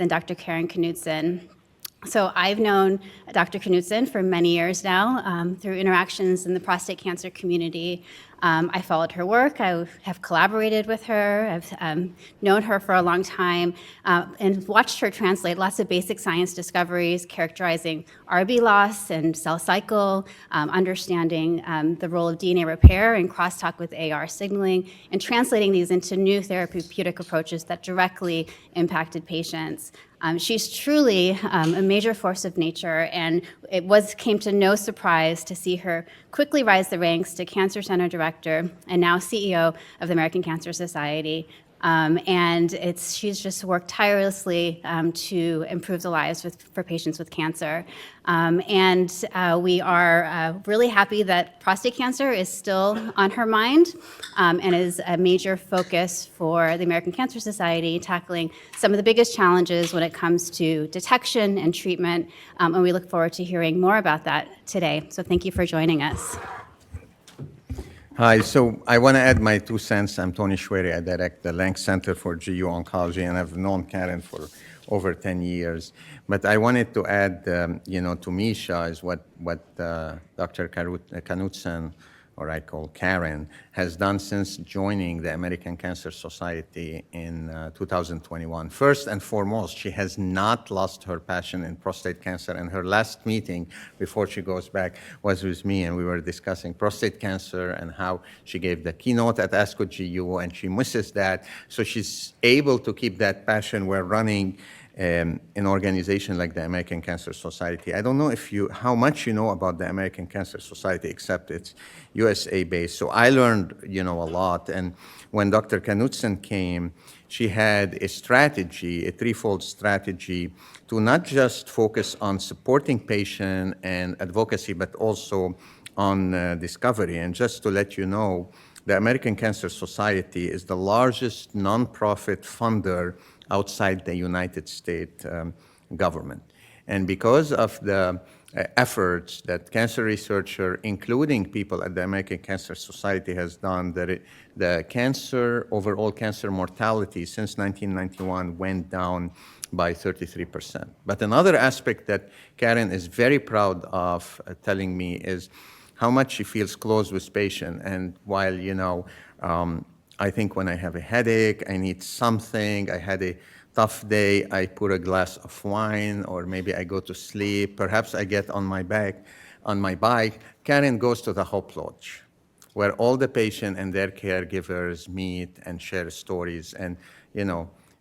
than Dr. Karen Knudsen. So I've known Dr. Knudsen for many years now through interactions in the prostate cancer community. I followed her work. I have collaborated with her. I've known her for a long time and watched her translate lots of basic science discoveries characterizing RB loss and cell cycle, understanding the role of DNA repair and crosstalk with AR signaling, and translating these into new therapeutic approaches that directly impacted patients. She's truly a major force of nature, and it came to no surprise to see her quickly rise the ranks to Cancer Center Director and now CEO of the American Cancer Society. She's just worked tirelessly to improve the lives for patients with cancer. We are really happy that prostate cancer is still on her mind and is a major focus for the American Cancer Society, tackling some of the biggest challenges when it comes to detection and treatment. And we look forward to hearing more about that today. So thank you for joining us. Hi, so I want to add my 2 cents. I'm Tony Schwery. I direct the Lank Center for GU Oncology, and I've known Karen for over 10 years. But I wanted to add, to Misha is what Dr. Knudsen, or I call Karen, has done since joining the American Cancer Society in 2021. First and foremost, she has not lost her passion in prostate cancer, and her last meeting before she goes back was with me, and we were discussing prostate cancer and how she gave the keynote at ASCO GU, and she misses that. So she's able to keep that passion. We're running an organization like the American Cancer Society. I don't know how much you know about the American Cancer Society, except it's USA-based. So I learned, a lot. And when Dr. Knudsen came, she had a strategy, a threefold strategy, to not just focus on supporting patient and advocacy, but also on discovery. And just to let you know, the American Cancer Society is the largest nonprofit funder outside the United States government. And because of the efforts that cancer researchers, including people at the American Cancer Society, has done, the overall cancer mortality since 1991 went down by 33%. But another aspect that Karen is very proud of telling me is how much she feels close with patients. And while, I think when I have a headache, I need something, I had a tough day, I pour a glass of wine, or maybe I go to sleep, perhaps I get on my bike, Karen goes to the Hope Lodge, where all the patients and their caregivers meet and share stories. And,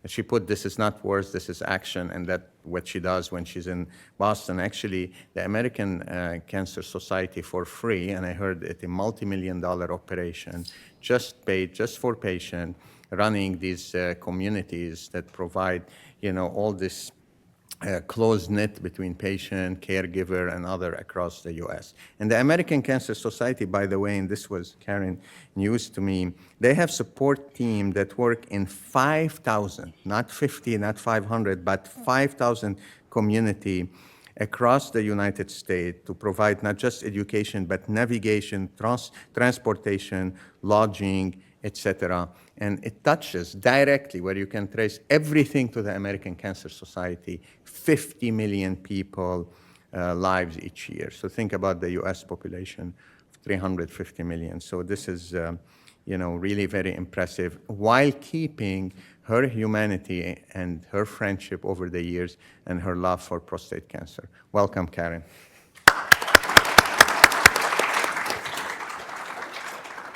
she put, this is not words, this is action, and that's what she does when she's in Boston. Actually, the American Cancer Society, for free, and I heard it, a multi-million-dollar operation, just paid just for patients, running these communities that provide, all this close-knit between patient, caregiver, and other across the U.S. And the American Cancer Society, by the way, and this was Karen news to me, they have support team that work in 5,000, not 50, not 500, but 5,000 community across the United States to provide not just education, but navigation, transportation, lodging, etc. And it touches directly, where you can trace everything to the American Cancer Society, 50 million people lives each year. So think about the US population, 350 million. So this is really very impressive, while keeping her humanity and her friendship over the years and her love for prostate cancer. Welcome, Karen.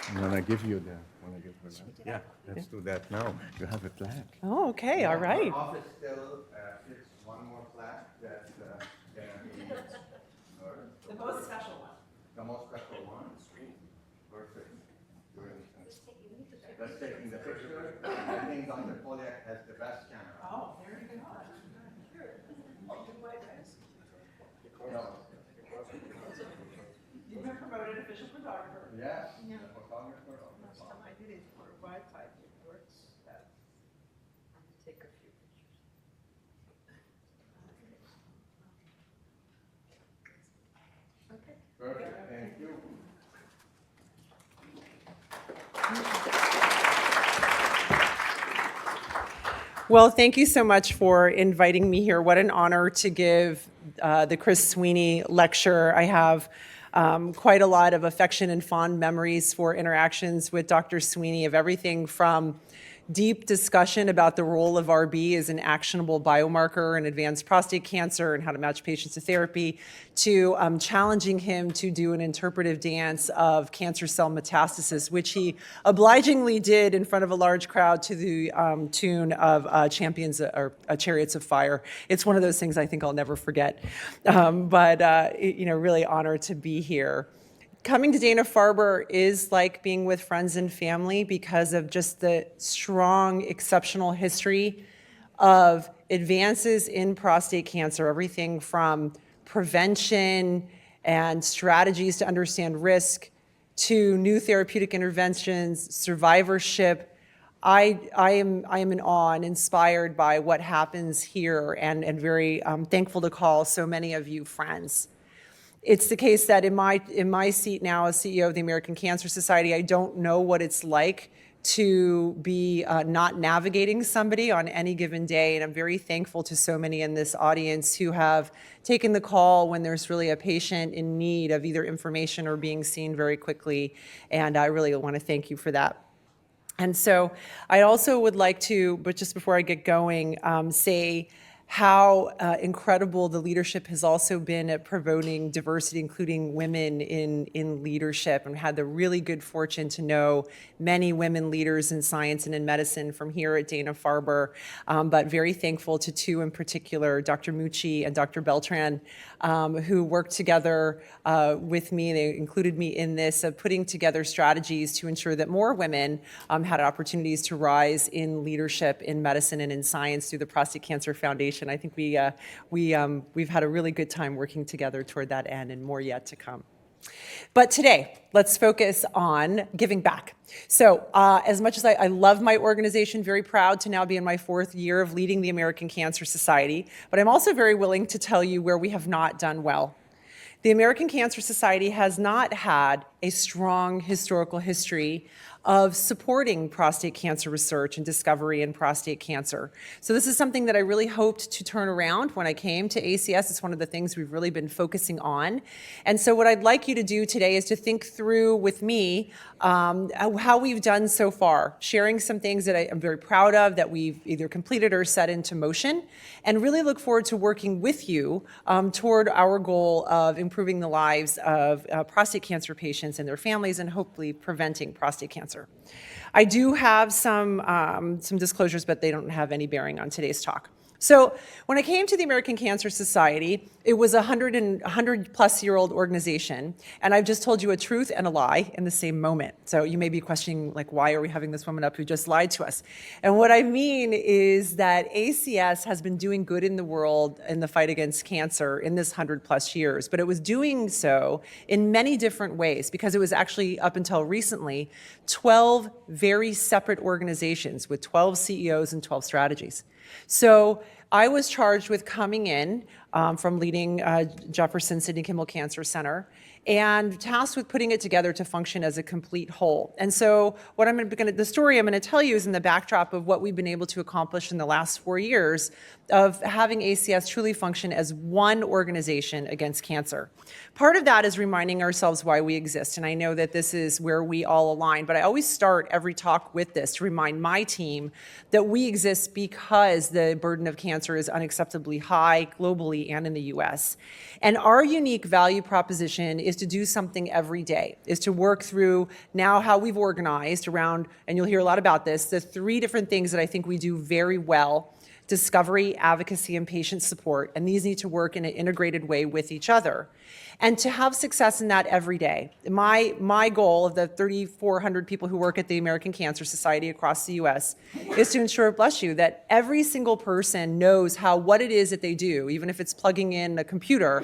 I'm gonna give you the. Yeah, let's do that now. You have a plaque. Oh, okay, all right. Our office still is one more plaque that The most special one. the most special one. Perfect. Let's take the picture. I think Dr. Polyak has the best camera. Oh, there you go. You've been promoted official photographer. Yes, the photographer of the Last time I did it for a wild type, it works. Take a few pictures. Okay. Perfect, thank you. Well, thank you so much for inviting me here. What an honor to give the Chris Sweeney lecture. I have quite a lot of affection and fond memories for interactions with Dr. Sweeney of everything from deep discussion about the role of RB as an actionable biomarker in advanced prostate cancer and how to match patients to therapy, to challenging him to do an interpretive dance of cancer cell metastasis, which he obligingly did in front of a large crowd to the tune of Champions or Chariots of Fire. It's one of those things I think I'll never forget. Really honored to be here. Coming to Dana-Farber is like being with friends and family because of just the strong, exceptional history of advances in prostate cancer, everything from prevention and strategies to understand risk to new therapeutic interventions, survivorship. I am in awe and inspired by what happens here and very thankful to call so many of you friends. It's the case that in my seat now as CEO of the American Cancer Society, I don't know what it's like to be not navigating somebody on any given day. And I'm very thankful to so many in this audience who have taken the call when there's really a patient in need of either information or being seen very quickly. And I really want to thank you for that. And so I also would like to, but just before I get going, say how incredible the leadership has also been at promoting diversity, including women in leadership, and had the really good fortune to know many women leaders in science and in medicine from here at Dana-Farber, but very thankful to two in particular, Dr. Mucci and Dr. Beltran, who worked together with me. They included me in this, of putting together strategies to ensure that more women had opportunities to rise in leadership in medicine and in science through the Prostate Cancer Foundation. I think we've had a really good time working together toward that end, and more yet to come. But today, let's focus on giving back. So as much as I love my organization, very proud to now be in my 4th year of leading the American Cancer Society, but I'm also very willing to tell you where we have not done well. The American Cancer Society has not had a strong historical history of supporting prostate cancer research and discovery in prostate cancer. So this is something that I really hoped to turn around when I came to ACS. It's one of the things we've really been focusing on. And so what I'd like you to do today is to think through with me how we've done so far, sharing some things that I'm very proud of that we've either completed or set into motion, and really look forward to working with you toward our goal of improving the lives of prostate cancer patients and their families, and hopefully preventing prostate cancer. I do have some disclosures, but they don't have any bearing on today's talk. So when I came to the American Cancer Society, it was a 100-plus-year-old organization, and I've just told you a truth and a lie in the same moment. So you may be questioning, like, why are we having this woman up who just lied to us? And what I mean is that ACS has been doing good in the world in the fight against cancer in this 100-plus years, but it was doing so in many different ways, because it was actually, up until recently, 12 very separate organizations with 12 CEOs and 12 strategies. So I was charged with coming in from leading Jefferson Sidney Kimmel Cancer Center and tasked with putting it together to function as a complete whole. And so what the story I'm going to tell you is in the backdrop of what we've been able to accomplish in the last 4 years of having ACS truly function as one organization against cancer. Part of that is reminding ourselves why we exist, and I know that this is where we all align, but I always start every talk with this to remind my team that we exist because the burden of cancer is unacceptably high globally and in the US. And our unique value proposition is to do something every day, is to work through now how we've organized around, and you'll hear a lot about this, the 3 different things that I think we do very well: discovery, advocacy, and patient support. And these need to work in an integrated way with each other. And to have success in that every day. My goal of the 3,400 people who work at the American Cancer Society across the US is to ensure, bless you, that every single person knows what it is that they do, even if it's plugging in a computer,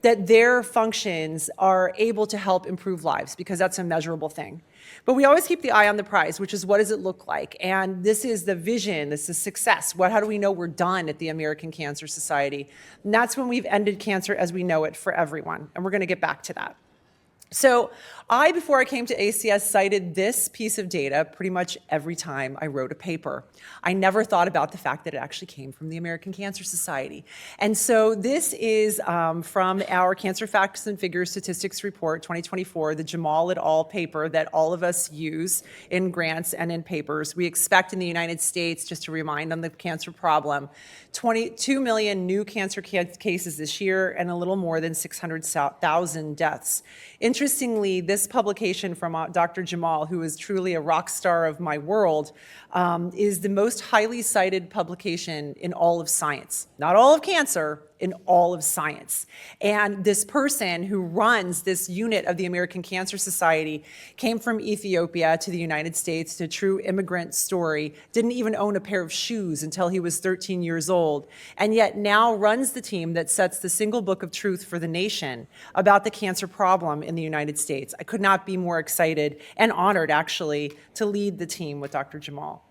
that their functions are able to help improve lives, because that's a measurable thing. But we always keep the eye on the prize, which is, what does it look like? And this is the vision, this is success. How do we know we're done at the American Cancer Society? And that's when we've ended cancer as we know it for everyone, and we're going to get back to that. So before I came to ACS, cited this piece of data pretty much every time I wrote a paper. I never thought about the fact that it actually came from the American Cancer Society. And so this is from our Cancer Facts and Figures Statistics Report 2024, the Jamal et al. Paper that all of us use in grants and in papers. We expect in the United States, just to remind on the cancer problem, 22 million new cancer cases this year and a little more than 600,000 deaths. Interestingly, this publication from Dr. Jamal, who is truly a rock star of my world, is the most highly cited publication in all of science. Not all of cancer, in all of science. And this person who runs this unit of the American Cancer Society came from Ethiopia to the United States, to a true immigrant story, didn't even own a pair of shoes until he was 13 years old, and yet now runs the team that sets the single book of truth for the nation about the cancer problem in the United States. I could not be more excited and honored, actually, to lead the team with Dr. Jamal.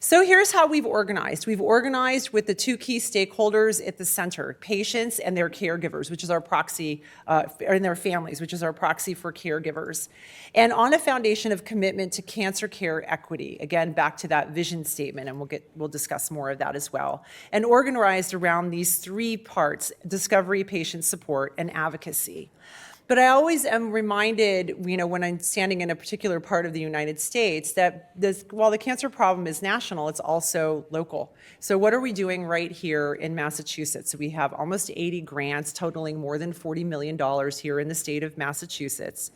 So here's how we've organized. We've organized with the two key stakeholders at the center, patients and their caregivers, which is our proxy, and their families, which is our proxy for caregivers. And on a foundation of commitment to cancer care equity, again, back to that vision statement, and we'll discuss more of that as well, and organized around these three parts: discovery, patient support, and advocacy. But I always am reminded, when I'm standing in a particular part of the United States, that while the cancer problem is national, it's also local. So what are we doing right here in Massachusetts? So we have almost 80 grants totaling more than $40 million here in the state of Massachusetts.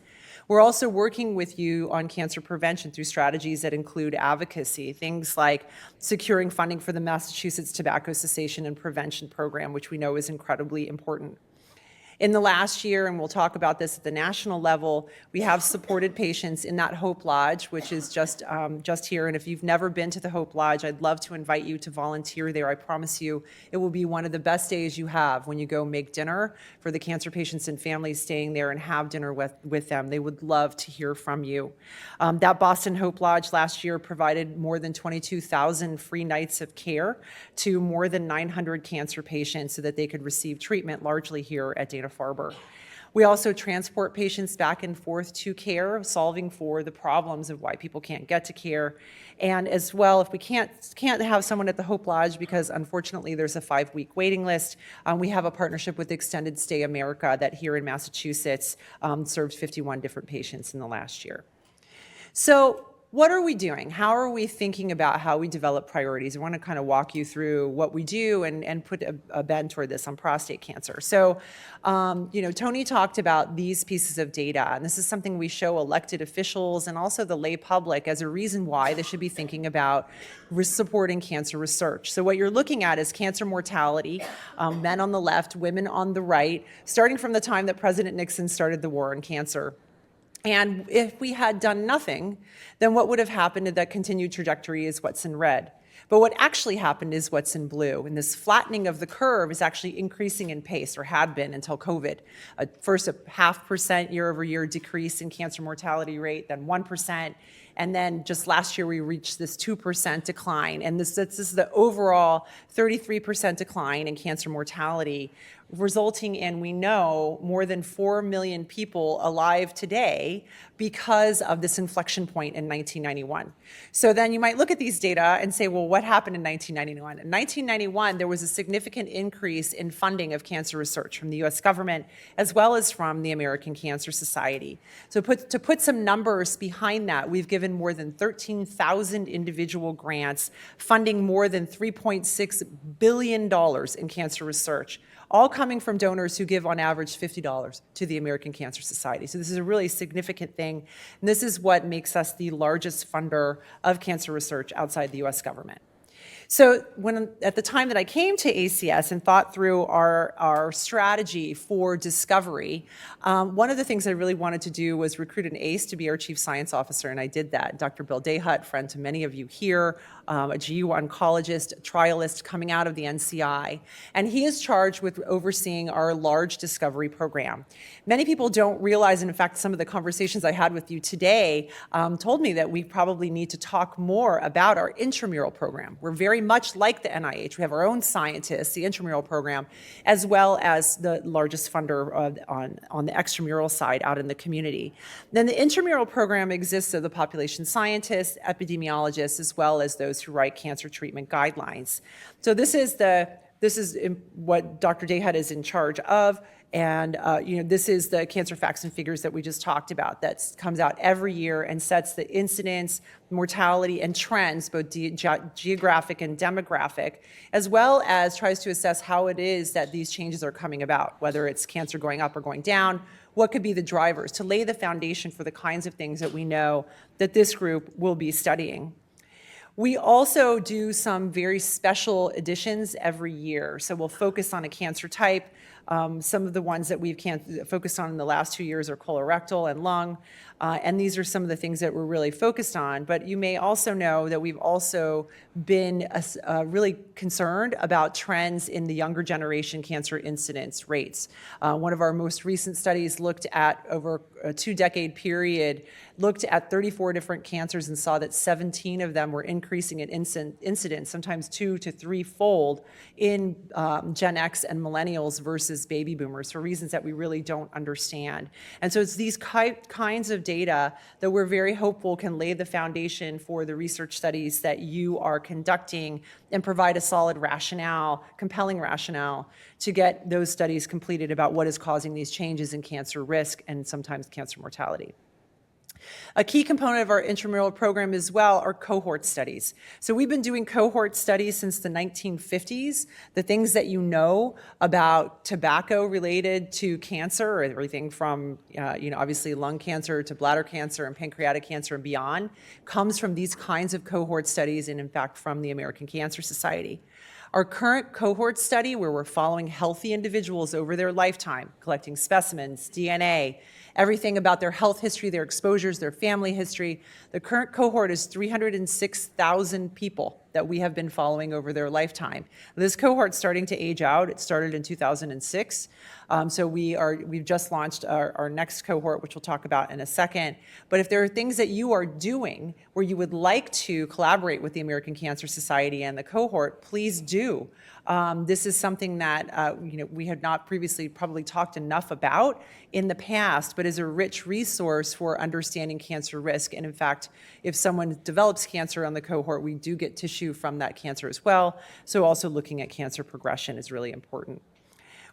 We're also working with you on cancer prevention through strategies that include advocacy, things like securing funding for the Massachusetts Tobacco Cessation and Prevention Program, which we know is incredibly important. In the last year, and we'll talk about this at the national level, we have supported patients in that Hope Lodge, which is just here. And if you've never been to the Hope Lodge, I'd love to invite you to volunteer there. I promise you it will be one of the best days you have when you go make dinner for the cancer patients and families staying there and have dinner with them. They would love to hear from you. That Boston Hope Lodge last year provided more than 22,000 free nights of care to more than 900 cancer patients so that they could receive treatment largely here at Dana-Farber. We also transport patients back and forth to care, solving for the problems of why people can't get to care. And as well, if we can't have someone at the Hope Lodge because unfortunately there's a 5-week waiting list, we have a partnership with Extended Stay America that here in Massachusetts served 51 different patients in the last year. So what are we doing? How are we thinking about how we develop priorities? I want to kind of walk you through what we do and put a bend toward this on prostate cancer. So, Tony talked about these pieces of data, and this is something we show elected officials and also the lay public as a reason why they should be thinking about supporting cancer research. So what you're looking at is cancer mortality, men on the left, women on the right, starting from the time that President Nixon started the war on cancer. And if we had done nothing, then what would have happened in that continued trajectory is what's in red. But what actually happened is what's in blue. And this flattening of the curve is actually increasing in pace, or had been until COVID. First, a 0.5% year-over-year decrease in cancer mortality rate, then 1%. And then just last year, we reached this 2% decline. And this is the overall 33% decline in cancer mortality, resulting in, we know, more than 4 million people alive today because of this inflection point in 1991. So then you might look at these data and say, well, what happened in 1991? In 1991, there was a significant increase in funding of cancer research from the US government, as well as from the American Cancer Society. So to put some numbers behind that, we've given more than 13,000 individual grants, funding more than $3.6 billion in cancer research, all coming from donors who give on average $50 to the American Cancer Society. So this is a really significant thing, and this is what makes us the largest funder of cancer research outside the US government. So at the time that I came to ACS and thought through our strategy for discovery, one of the things I really wanted to do was recruit an ace to be our chief science officer, and I did that. Dr. Bill Dayhut, friend to many of you here, a GU oncologist, trialist coming out of the NCI, and he is charged with overseeing our large discovery program. Many people don't realize, and in fact, some of the conversations I had with you today told me that we probably need to talk more about our intramural program. We're very much like the NIH. We have our own scientists, the intramural program, as well as the largest funder on the extramural side out in the community. Then the intramural program exists of the population scientists, epidemiologists, as well as those who write cancer treatment guidelines. So this is what Dr. Dayhat is in charge of. And this is the cancer facts and figures that we just talked about that comes out every year and sets the incidence, mortality, and trends, both geographic and demographic, as well as tries to assess how it is that these changes are coming about, whether it's cancer going up or going down, what could be the drivers, to lay the foundation for the kinds of things that we know that this group will be studying. We also do some very special editions every year. So we'll focus on a cancer type. Some of the ones that we've focused on in the last 2 years are colorectal and lung. And these are some of the things that we're really focused on. But you may also know that we've also been really concerned about trends in the younger generation cancer incidence rates. One of our most recent studies looked at, over a 2-decade period, looked at 34 different cancers and saw that 17 of them were increasing in incidence, sometimes 2 to 3-fold in Gen X and millennials versus baby boomers, for reasons that we really don't understand. And so it's these kinds of data that we're very hopeful can lay the foundation for the research studies that you are conducting and provide a solid rationale, compelling rationale, to get those studies completed about what is causing these changes in cancer risk and sometimes cancer mortality. A key component of our intramural program as well are cohort studies. So we've been doing cohort studies since the 1950s. The things that you know about tobacco related to cancer, everything from obviously lung cancer to bladder cancer and pancreatic cancer and beyond, comes from these kinds of cohort studies and in fact from the American Cancer Society. Our current cohort study, where we're following healthy individuals over their lifetime, collecting specimens, DNA, everything about their health history, their exposures, their family history. The current cohort is 306,000 people that we have been following over their lifetime. This cohort's starting to age out. It started in 2006. So we've just launched our next cohort, which we'll talk about in a second. But if there are things that you are doing where you would like to collaborate with the American Cancer Society and the cohort, please do. This is something that we had not previously probably talked enough about in the past, but is a rich resource for understanding cancer risk. And in fact, if someone develops cancer on the cohort, we do get tissue from that cancer as well. So also looking at cancer progression is really important.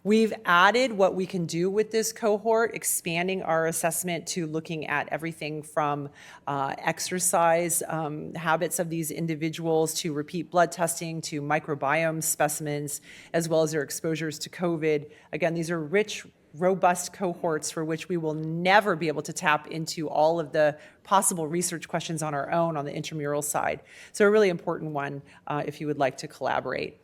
We've added what we can do with this cohort, expanding our assessment to looking at everything from exercise habits of these individuals to repeat blood testing to microbiome specimens, as well as their exposures to COVID. Again, these are rich, robust cohorts for which we will never be able to tap into all of the possible research questions on our own on the intramural side. So a really important one if you would like to collaborate.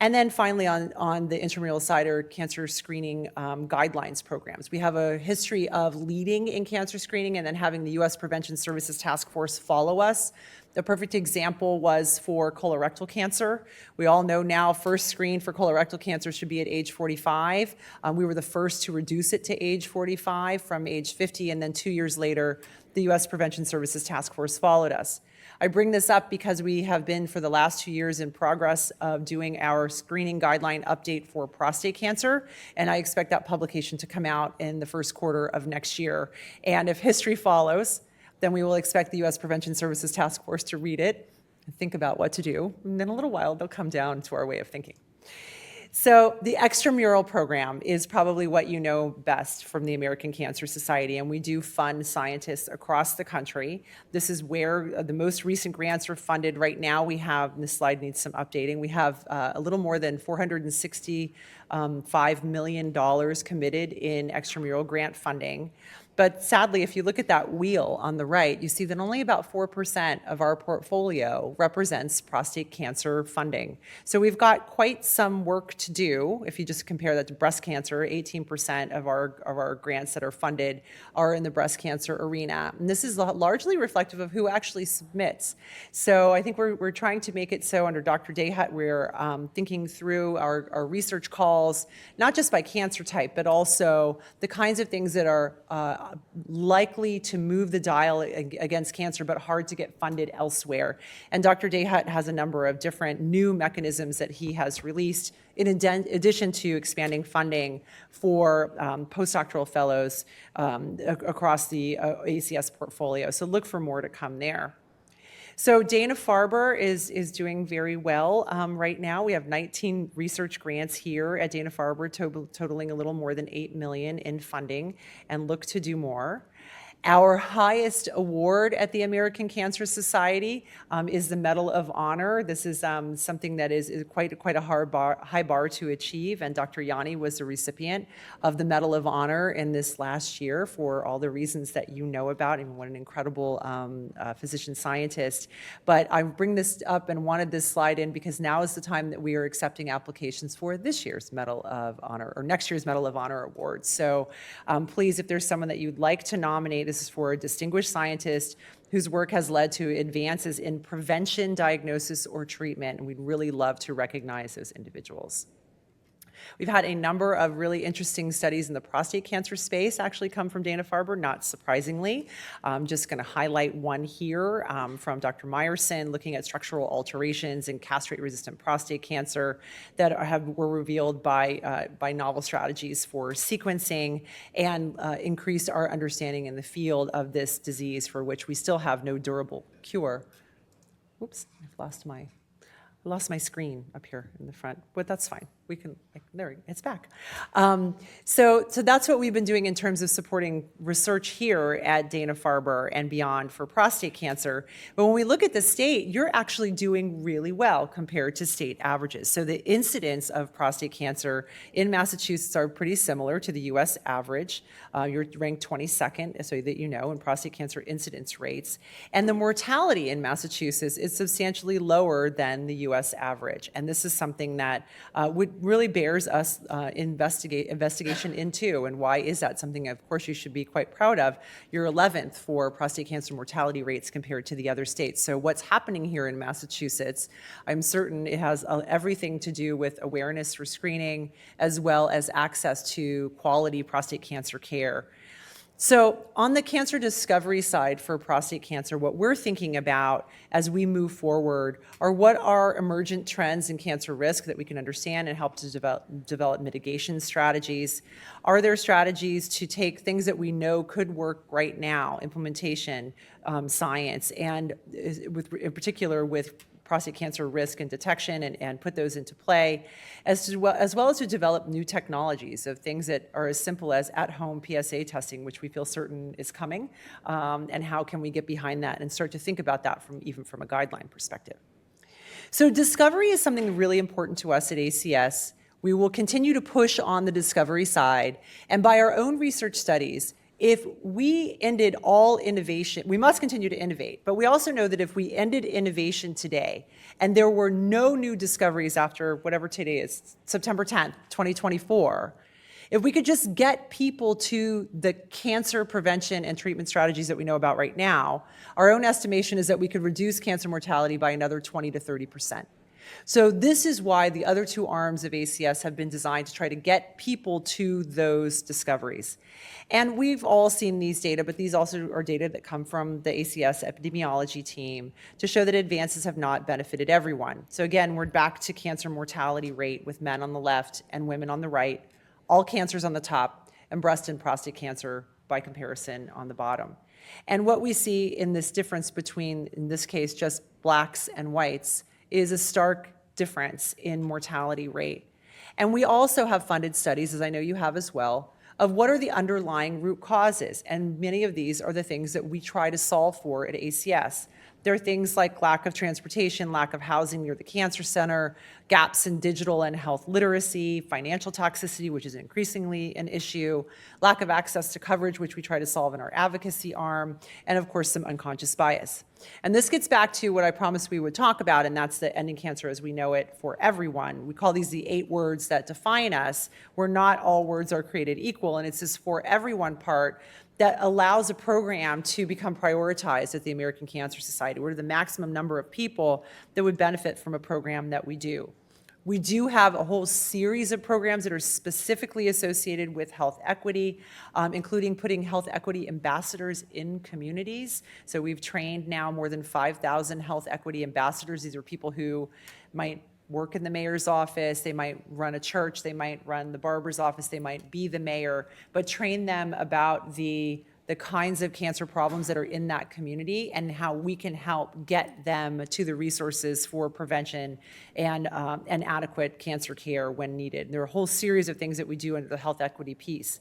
And then finally on the intramural side are cancer screening guidelines programs. We have a history of leading in cancer screening and then having the U.S. Prevention Services Task Force follow us. The perfect example was for colorectal cancer. We all know now first screen for colorectal cancer should be at age 45. We were the first to reduce it to age 45 from age 50, and then 2 years later, the U.S. Prevention Services Task Force followed us. I bring this up because we have been for the last 2 years in progress of doing our screening guideline update for prostate cancer, and I expect that publication to come out in the first quarter of next year. And if history follows, then we will expect the U.S. Prevention Services Task Force to read it and think about what to do. And in a little while, they'll come down to our way of thinking. So the extramural program is probably what you know best from the American Cancer Society, and we do fund scientists across the country. This is where the most recent grants are funded. Right now we have, and this slide needs some updating, we have a little more than $465 million committed in extramural grant funding. But sadly, if you look at that wheel on the right, you see that only about 4% of our portfolio represents prostate cancer funding. So we've got quite some work to do. If you just compare that to breast cancer, 18% of our grants that are funded are in the breast cancer arena. And this is largely reflective of who actually submits. So I think we're trying to make it so under Dr. Dayhat, we're thinking through our research calls, not just by cancer type, but also the kinds of things that are likely to move the dial against cancer, but hard to get funded elsewhere. And Dr. Dayhut has a number of different new mechanisms that he has released, in addition to expanding funding for postdoctoral fellows across the ACS portfolio. So look for more to come there. So Dana-Farber is doing very well right now. We have 19 research grants here at Dana-Farber, totaling a little more than $8 million in funding, and look to do more. Our highest award at the American Cancer Society is the Medal of Honor. This is something that is quite a high bar to achieve, and Dr. Yanni was the recipient of the Medal of Honor in this last year for all the reasons that you know about, and what an incredible physician scientist. But I bring this up and wanted this slide in because now is the time that we are accepting applications for this year's Medal of Honor, or next year's Medal of Honor awards. So please, if there's someone that you'd like to nominate, this is for a distinguished scientist whose work has led to advances in prevention, diagnosis, or treatment, and we'd really love to recognize those individuals. We've had a number of really interesting studies in the prostate cancer space actually come from Dana-Farber, not surprisingly. I'm just going to highlight one here from Dr. Meyerson, looking at structural alterations in castrate-resistant prostate cancer that were revealed by novel strategies for sequencing and increased our understanding in the field of this disease, for which we still have no durable cure. Oops, I've lost my screen up here in the front, but that's fine. We can, there, it's back. So that's what we've been doing in terms of supporting research here at Dana-Farber and beyond for prostate cancer. But when we look at the state, you're actually doing really well compared to state averages. So the incidence of prostate cancer in Massachusetts are pretty similar to the US average. You're ranked 22nd, so that you know, in prostate cancer incidence rates. And the mortality in Massachusetts is substantially lower than the US average. And this is something that really bears us investigation into. And why is that? Something, of course, you should be quite proud of. You're 11th for prostate cancer mortality rates compared to the other states. So what's happening here in Massachusetts, I'm certain it has everything to do with awareness for screening, as well as access to quality prostate cancer care. So on the cancer discovery side for prostate cancer, what we're thinking about as we move forward are what are emergent trends in cancer risk that we can understand and help to develop mitigation strategies. Are there strategies to take things that we know could work right now, implementation, science, and in particular with prostate cancer risk and detection, and put those into play, as well as to develop new technologies of things that are as simple as at-home PSA testing, which we feel certain is coming, and how can we get behind that and start to think about that even from a guideline perspective. So discovery is something really important to us at ACS. We will continue to push on the discovery side, and by our own research studies, if we ended all innovation, we must continue to innovate, but we also know that if we ended innovation today and there were no new discoveries after whatever today is, September 10th, 2024, if we could just get people to the cancer prevention and treatment strategies that we know about right now, our own estimation is that we could reduce cancer mortality by another 20 to 30%. So this is why the other two arms of ACS have been designed to try to get people to those discoveries. And we've all seen these data, but these also are data that come from the ACS epidemiology team to show that advances have not benefited everyone. So again, we're back to cancer mortality rate with men on the left and women on the right, all cancers on the top, and breast and prostate cancer by comparison on the bottom. And what we see in this difference between, in this case, just blacks and whites, is a stark difference in mortality rate. And we also have funded studies, as I know you have as well, of what are the underlying root causes. And many of these are the things that we try to solve for at ACS. There are things like lack of transportation, lack of housing near the cancer center, gaps in digital and health literacy, financial toxicity, which is increasingly an issue, lack of access to coverage, which we try to solve in our advocacy arm, and of course, some unconscious bias. And this gets back to what I promised we would talk about, and that's the ending cancer as we know it for everyone. We call these the 8 words that define us, where not all words are created equal, and it's this for everyone part that allows a program to become prioritized at the American Cancer Society. What are the maximum number of people that would benefit from a program that we do? We do have a whole series of programs that are specifically associated with health equity, including putting health equity ambassadors in communities. So we've trained now more than 5,000 health equity ambassadors. These are people who might work in the mayor's office, they might run a church, they might run the barber's office, they might be the mayor, but train them about the kinds of cancer problems that are in that community and how we can help get them to the resources for prevention and adequate cancer care when needed. There are a whole series of things that we do under the health equity piece.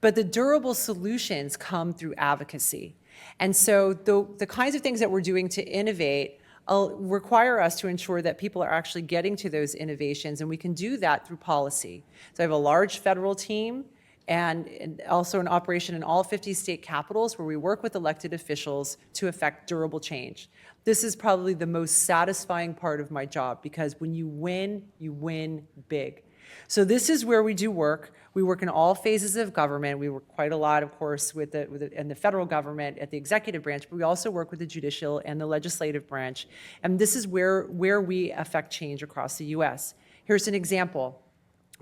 But the durable solutions come through advocacy. And so the kinds of things that we're doing to innovate require us to ensure that people are actually getting to those innovations, and we can do that through policy. So I have a large federal team and also an operation in all 50 state capitals where we work with elected officials to effect durable change. This is probably the most satisfying part of my job, because when you win big. So this is where we do work. We work in all phases of government. We work quite a lot, of course, in the federal government at the executive branch, but we also work with the judicial and the legislative branch. And this is where we affect change across the US. Here's an example.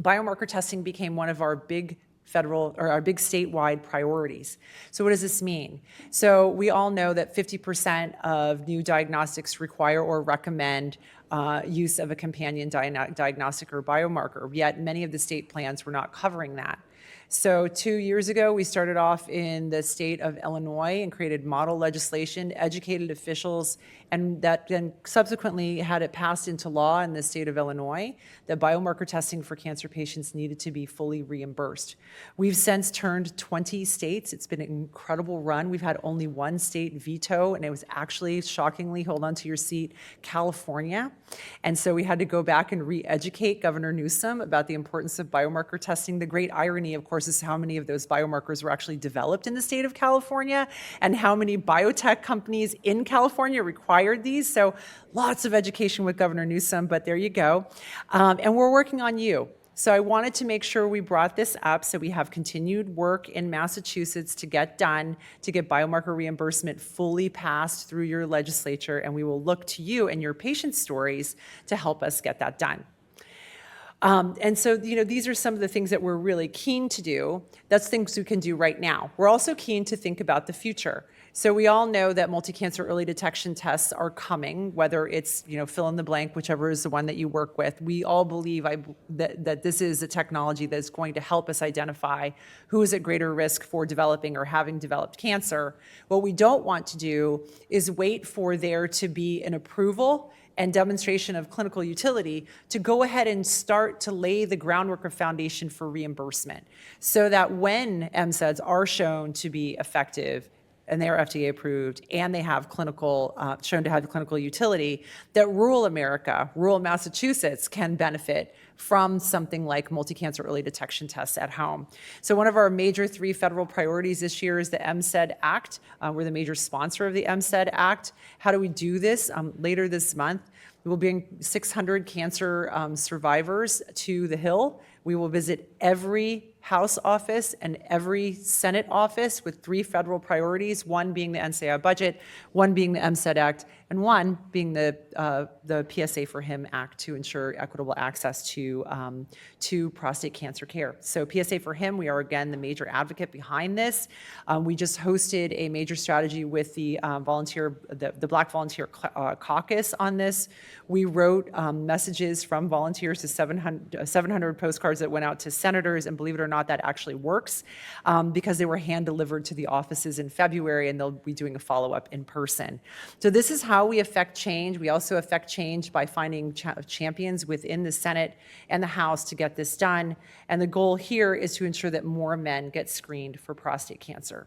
Biomarker testing became one of our big statewide priorities. So what does this mean? So we all know that 50% of new diagnostics require or recommend use of a companion diagnostic or biomarker, yet many of the state plans were not covering that. So 2 years ago, we started off in the state of Illinois and created model legislation, educated officials, and that then subsequently had it passed into law in the state of Illinois that biomarker testing for cancer patients needed to be fully reimbursed. We've since turned 20 states. It's been an incredible run. We've had only one state veto, and it was actually, shockingly, hold on to your seat, California. And so we had to go back and re-educate Governor Newsom about the importance of biomarker testing. The great irony, of course, is how many of those biomarkers were actually developed in the state of California and how many biotech companies in California required these. So lots of education with Governor Newsom, but there you go. And we're working on you. So I wanted to make sure we brought this up so we have continued work in Massachusetts to get done, to get biomarker reimbursement fully passed through your legislature, and we will look to you and your patient stories to help us get that done. And so, these are some of the things that we're really keen to do. That's things we can do right now. We're also keen to think about the future. So we all know that multi-cancer early detection tests are coming, whether it's, fill in the blank, whichever is the one that you work with. We all believe that this is a technology that's going to help us identify who is at greater risk for developing or having developed cancer. What we don't want to do is wait for there to be an approval and demonstration of clinical utility to go ahead and start to lay the groundwork or foundation for reimbursement, so that when MCEDs are shown to be effective and they are FDA approved and they have shown to have clinical utility, that rural America, rural Massachusetts can benefit from something like multi-cancer early detection tests at home. So one of our major 3 federal priorities this year is the MCED Act. We're the major sponsor of the MCED Act. How do we do this? Later this month, we will bring 600 cancer survivors to the Hill. We will visit every House office and every Senate office with 3 federal priorities, one being the NCI budget, one being the MCED Act, and one being the PSA for Him Act to ensure equitable access to prostate cancer care. So PSA for Him, we are again the major advocate behind this. We just hosted a major strategy with the Black Volunteer Caucus on this. We wrote messages from volunteers to 700 postcards that went out to senators, and believe it or not, that actually works because they were hand-delivered to the offices in February, and they'll be doing a follow-up in person. So this is how we affect change. We also affect change by finding champions within the Senate and the House to get this done. And the goal here is to ensure that more men get screened for prostate cancer.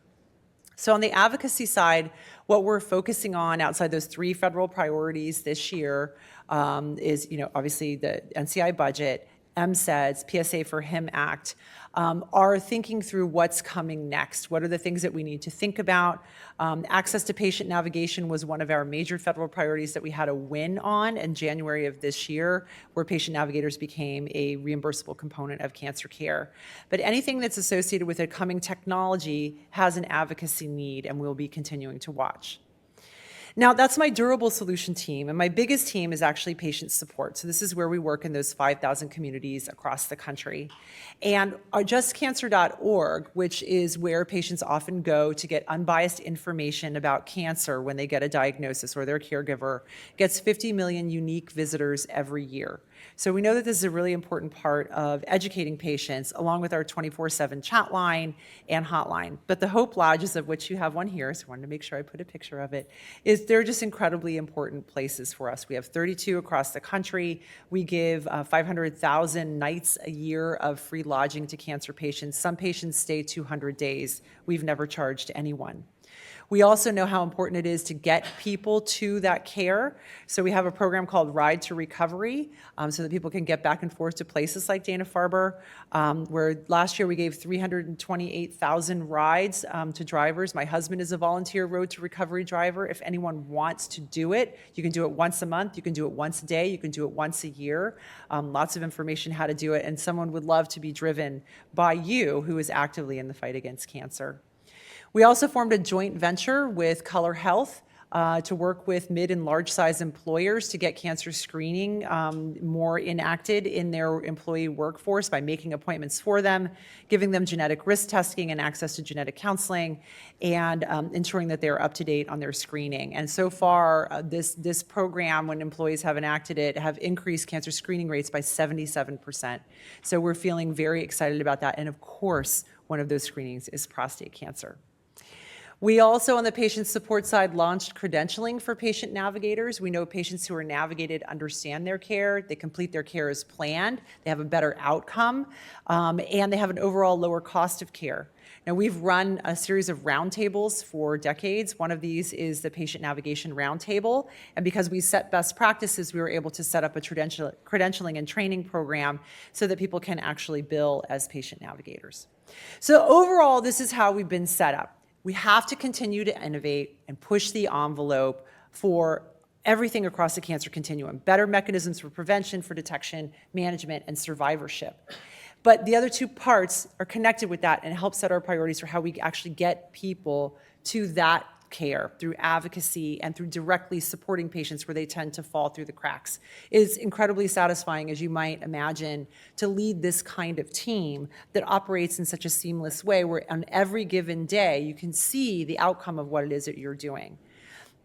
So on the advocacy side, what we're focusing on outside those 3 federal priorities this year is, obviously the NCI budget, MCEDs, PSA for Him Act, are thinking through what's coming next. What are the things that we need to think about? Access to patient navigation was one of our major federal priorities that we had a win on in January of this year, where patient navigators became a reimbursable component of cancer care. But anything that's associated with a coming technology has an advocacy need, and we'll be continuing to watch. Now, that's my durable solution team, and my biggest team is actually patient support. So this is where we work in those 5,000 communities across the country. And our justcancer.org, which is where patients often go to get unbiased information about cancer when they get a diagnosis or their caregiver, gets 50 million unique visitors every year. So we know that this is a really important part of educating patients, along with our 24/7 chat line and hotline. But the Hope Lodges, of which you have one here, so I wanted to make sure I put a picture of it, they're just incredibly important places for us. We have 32 across the country. We give 500,000 nights a year of free lodging to cancer patients. Some patients stay 200 days. We've never charged anyone. We also know how important it is to get people to that care. So we have a program called Ride to Recovery, so that people can get back and forth to places like Dana-Farber, where last year we gave 328,000 rides to drivers. My husband is a volunteer Road to Recovery driver. If anyone wants to do it, you can do it once a month, you can do it once a day, you can do it once a year. Lots of information how to do it, and someone would love to be driven by you who is actively in the fight against cancer. We also formed a joint venture with Color Health to work with mid and large size employers to get cancer screening more enacted in their employee workforce by making appointments for them, giving them genetic risk testing and access to genetic counseling, and ensuring that they're up to date on their screening. And so far, this program, when employees have enacted it, have increased cancer screening rates by 77%. So we're feeling very excited about that. And of course, one of those screenings is prostate cancer. We also, on the patient support side, launched credentialing for patient navigators. We know patients who are navigated understand their care, they complete their care as planned, they have a better outcome, and they have an overall lower cost of care. Now, we've run a series of roundtables for decades. One of these is the Patient Navigation Roundtable, and because we set best practices, we were able to set up a credentialing and training program so that people can actually bill as patient navigators. So overall, this is how we've been set up. We have to continue to innovate and push the envelope for everything across the cancer continuum, better mechanisms for prevention, for detection, management, and survivorship. But the other two parts are connected with that and help set our priorities for how we actually get people to that care through advocacy and through directly supporting patients where they tend to fall through the cracks. It is incredibly satisfying, as you might imagine, to lead this kind of team that operates in such a seamless way where on every given day you can see the outcome of what it is that you're doing.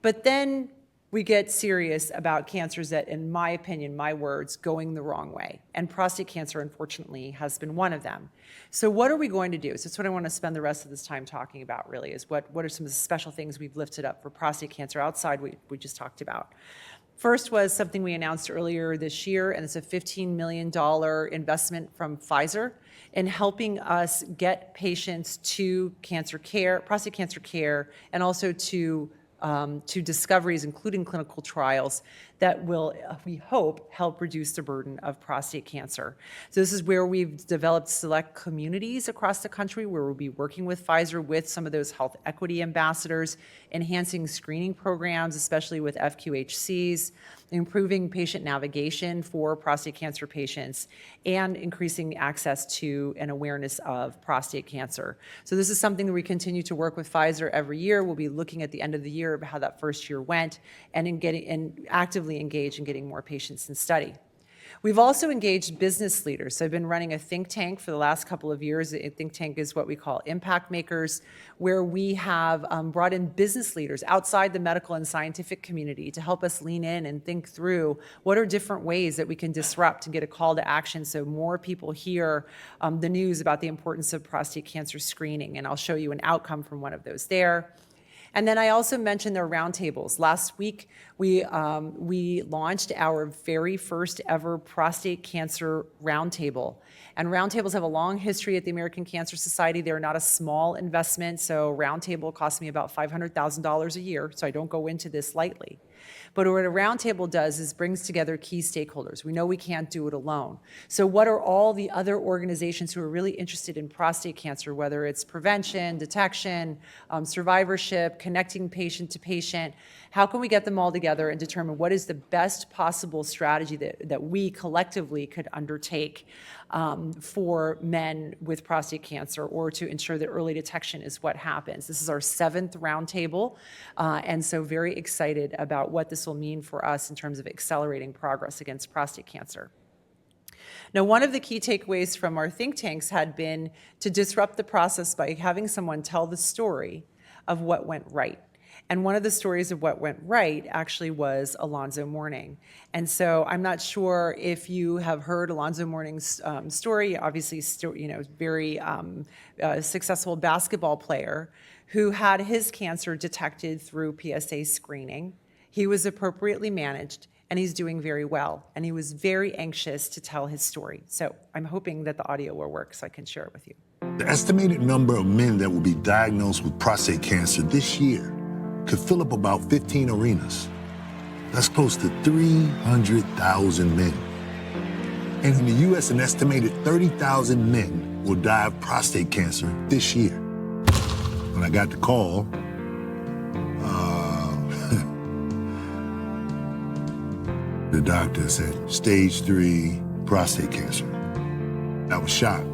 But then we get serious about cancers that, in my opinion, my words, going the wrong way. And prostate cancer, unfortunately, has been one of them. So what are we going to do? So that's what I want to spend the rest of this time talking about, really, is what are some of the special things we've lifted up for prostate cancer outside what we just talked about. First was something we announced earlier this year, and it's a $15 million investment from Pfizer in helping us get patients to cancer care, prostate cancer care, and also to discoveries, including clinical trials, that will, we hope, help reduce the burden of prostate cancer. So this is where we've developed select communities across the country where we'll be working with Pfizer with some of those health equity ambassadors, enhancing screening programs, especially with FQHCs, improving patient navigation for prostate cancer patients, and increasing access to and awareness of prostate cancer. So this is something that we continue to work with Pfizer every year. We'll be looking at the end of the year about how that first year went and actively engage in getting more patients in study. We've also engaged business leaders. So I've been running a think tank for the last couple of years. A think tank is what we call impact makers, where we have brought in business leaders outside the medical and scientific community to help us lean in and think through what are different ways that we can disrupt and get a call to action so more people hear the news about the importance of prostate cancer screening. And I'll show you an outcome from one of those there. And then I also mentioned their roundtables. Last week, we launched our very first ever prostate cancer roundtable. And roundtables have a long history at the American Cancer Society. They're not a small investment, so roundtable costs me about $500,000 a year, so I don't go into this lightly. But what a roundtable does is brings together key stakeholders. We know we can't do it alone. So what are all the other organizations who are really interested in prostate cancer, whether it's prevention, detection, survivorship, connecting patient to patient? How can we get them all together and determine what is the best possible strategy that we collectively could undertake? for men with prostate cancer, or to ensure that early detection is what happens. This is our 7th roundtable, and so very excited about what this will mean for us in terms of accelerating progress against prostate cancer. Now, one of the key takeaways from our think tanks had been to disrupt the process by having someone tell the story of what went right. And one of the stories of what went right actually was Alonzo Mourning. And so I'm not sure if you have heard Alonzo Mourning's story. Obviously, very successful basketball player who had his cancer detected through PSA screening. He was appropriately managed, and he's doing very well. And he was very anxious to tell his story. So I'm hoping that the audio will work so I can share it with you. The estimated number of men that will be diagnosed with prostate cancer this year could fill up about 15 arenas. That's close to 300,000 men. And in the U.S., an estimated 30,000 men will die of prostate cancer this year. When I got the call, the doctor said, stage 3 prostate cancer. I was shocked,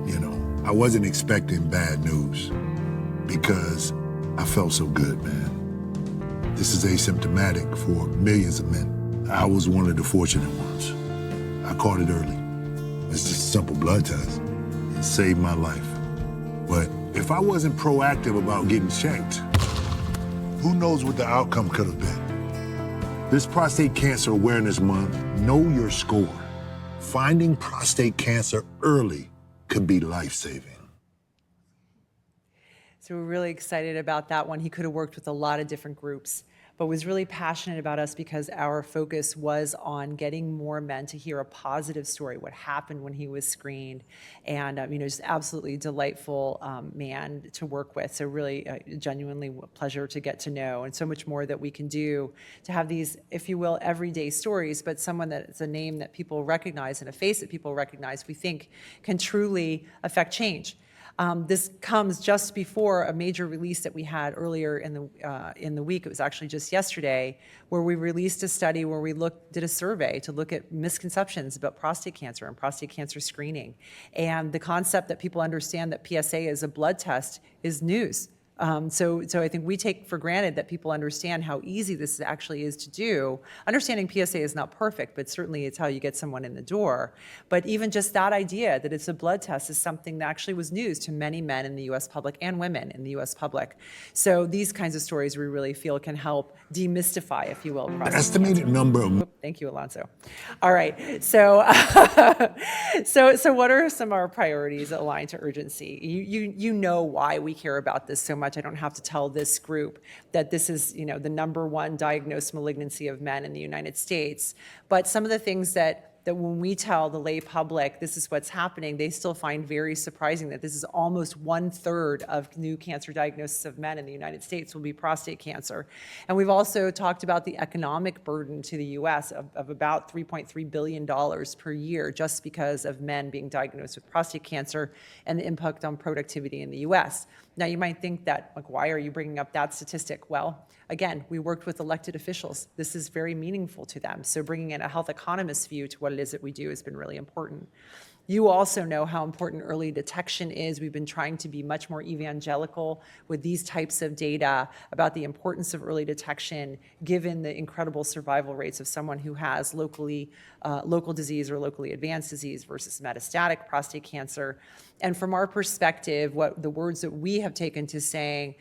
I wasn't expecting bad news because I felt so good, man. This is asymptomatic for millions of men. I was one of the fortunate ones. I caught it early. It's just a simple blood test. It saved my life. But if I wasn't proactive about getting checked, who knows what the outcome could have been. This Prostate Cancer Awareness Month, know your score. Finding prostate cancer early could be life-saving. So we're really excited about that one. He could have worked with a lot of different groups, but was really passionate about us because our focus was on getting more men to hear a positive story, what happened when he was screened, and just absolutely delightful man to work with. So really, genuinely a pleasure to get to know, and so much more that we can do to have these, if you will, everyday stories, but someone that's a name that people recognize and a face that people recognize, we think can truly affect change. This comes just before a major release that we had earlier in the week. It was actually just yesterday, where we released a study where we did a survey to look at misconceptions about prostate cancer and prostate cancer screening. And the concept that people understand that PSA is a blood test is news. So I think we take for granted that people understand how easy this actually is to do. Understanding PSA is not perfect, but certainly it's how you get someone in the door. But even just that idea that it's a blood test is something that actually was news to many men in the U.S. public and women in the U.S. public. So these kinds of stories we really feel can help demystify, if you will, prostate The estimated cancer. number of... Thank you, Alonzo. All right, so what are some of our priorities aligned to urgency? You know why we care about this so much. I don't have to tell this group that this is, the #1 diagnosed malignancy of men in the United States. But some of the things that when we tell the lay public this is what's happening, they still find very surprising that this is almost 1/3 of new cancer diagnosis of men in the United States will be prostate cancer. And we've also talked about the economic burden to the U.S. of about $3.3 billion per year just because of men being diagnosed with prostate cancer and the impact on productivity in the U.S. Now, you might think that, why are you bringing up that statistic? Well, again, we worked with elected officials. This is very meaningful to them. So bringing in a health economist view to what it is that we do has been really important. You also know how important early detection is. We've been trying to be much more evangelical with these types of data about the importance of early detection, given the incredible survival rates of someone who has local disease or locally advanced disease versus metastatic prostate cancer. And from our perspective, what the words that we have taken to saying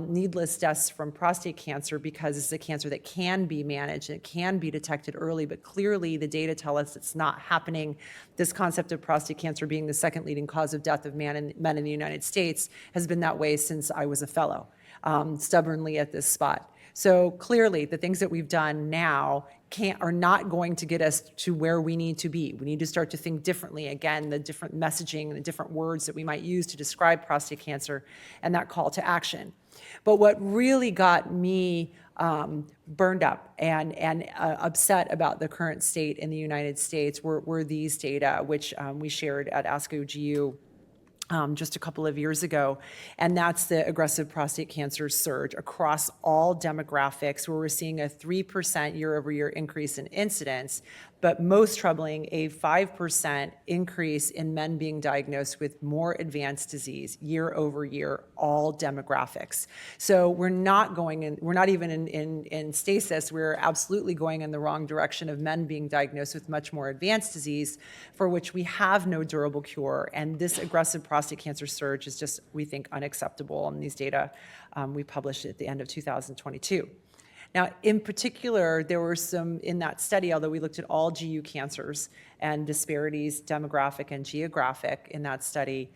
needless deaths from prostate cancer because it's a cancer that can be managed, it can be detected early, but clearly the data tell us it's not happening. This concept of prostate cancer being the second leading cause of death of men in the United States has been that way since I was a fellow, stubbornly at this spot. So clearly the things that we've done now are not going to get us to where we need to be. We need to start to think differently. Again, the different messaging and the different words that we might use to describe prostate cancer and that call to action. But what really got me burned up and upset about the current state in the United States were these data, which we shared at ASCO GU just a couple of years ago, and that's the aggressive prostate cancer surge across all demographics, where we're seeing a 3% year-over-year increase in incidence, but most troubling, a 5% increase in men being diagnosed with more advanced disease year over year, all demographics. So we're not even in stasis, we're absolutely going in the wrong direction of men being diagnosed with much more advanced disease for which we have no durable cure. And this aggressive prostate cancer surge is just, we think, unacceptable. And these data we published at the end of 2022. Now, in particular, there were some in that study, although we looked at all GU cancers and disparities, demographic and geographic in that study,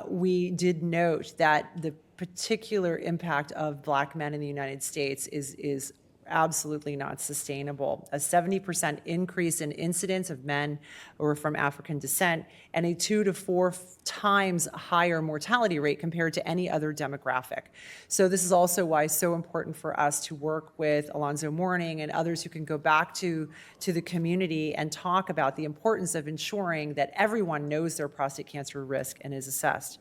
we did note that the particular impact of Black men in the United States is absolutely not sustainable. A 70% increase in incidence of men who are from African descent and a 2 to 4 times higher mortality rate compared to any other demographic. So this is also why it's so important for us to work with Alonzo Mourning and others who can go back to the community and talk about the importance of ensuring that everyone knows their prostate cancer risk and is assessed.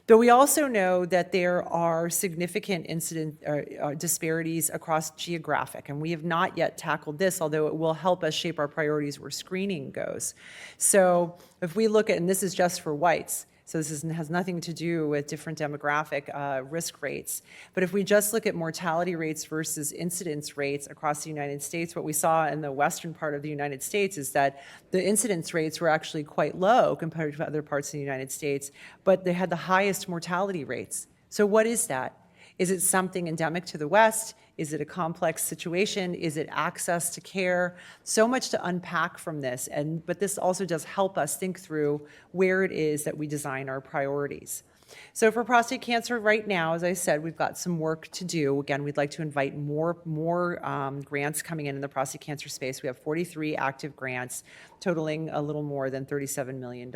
But we also know that there are significant disparities across geographic, and we have not yet tackled this, although it will help us shape our priorities where screening goes. So if we look at, and this is just for whites, so this has nothing to do with different demographic risk rates. But if we just look at mortality rates versus incidence rates across the United States, what we saw in the western part of the United States is that the incidence rates were actually quite low compared to other parts of the United States, but they had the highest mortality rates. So what is that? Is it something endemic to the West? Is it a complex situation? Is it access to care? So much to unpack from this, but this also does help us think through where it is that we design our priorities. So for prostate cancer right now, as I said, we've got some work to do. Again, we'd like to invite more grants coming in the prostate cancer space. We have 43 active grants totaling a little more than $37 million.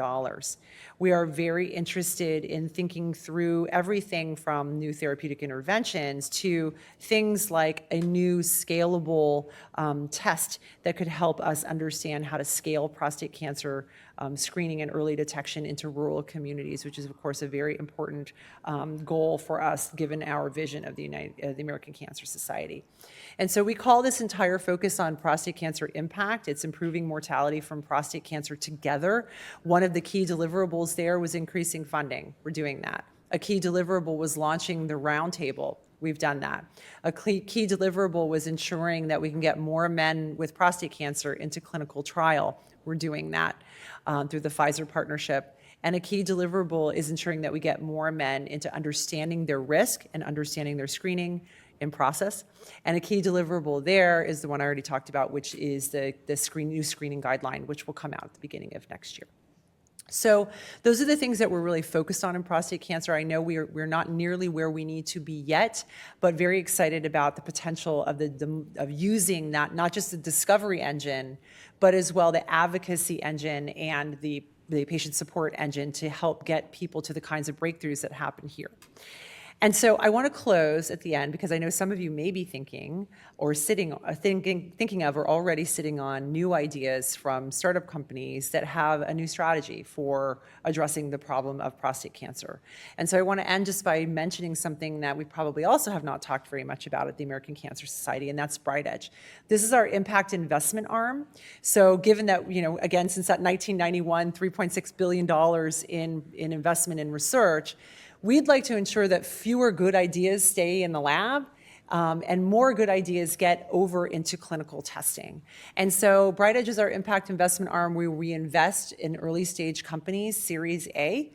We are very interested in thinking through everything from new therapeutic interventions to things like a new scalable test that could help us understand how to scale prostate cancer screening and early detection into rural communities, which is, of course, a very important goal for us given our vision of the American Cancer Society. And so we call this entire focus on prostate cancer impact. It's improving mortality from prostate cancer together. One of the key deliverables there was increasing funding. We're doing that. A key deliverable was launching the roundtable. We've done that. A key deliverable was ensuring that we can get more men with prostate cancer into clinical trial. We're doing that through the Pfizer partnership. And a key deliverable is ensuring that we get more men into understanding their risk and understanding their screening in process. And a key deliverable there is the one I already talked about, which is the new screening guideline, which will come out at the beginning of next year. So those are the things that we're really focused on in prostate cancer. I know we're not nearly where we need to be yet, but very excited about the potential of using that, not just the discovery engine, but as well the advocacy engine and the patient support engine to help get people to the kinds of breakthroughs that happen here. And so I want to close at the end because I know some of you may be thinking or thinking of or already sitting on new ideas from startup companies that have a new strategy for addressing the problem of prostate cancer. And so I want to end just by mentioning something that we probably also have not talked very much about at the American Cancer Society, and that's BrightEdge. This is our impact investment arm. So given that, again, since that 1991, $3.6 billion in investment in research, we'd like to ensure that fewer good ideas stay in the lab and more good ideas get over into clinical testing. And so BrightEdge is our impact investment arm where we invest in early stage companies, Series A.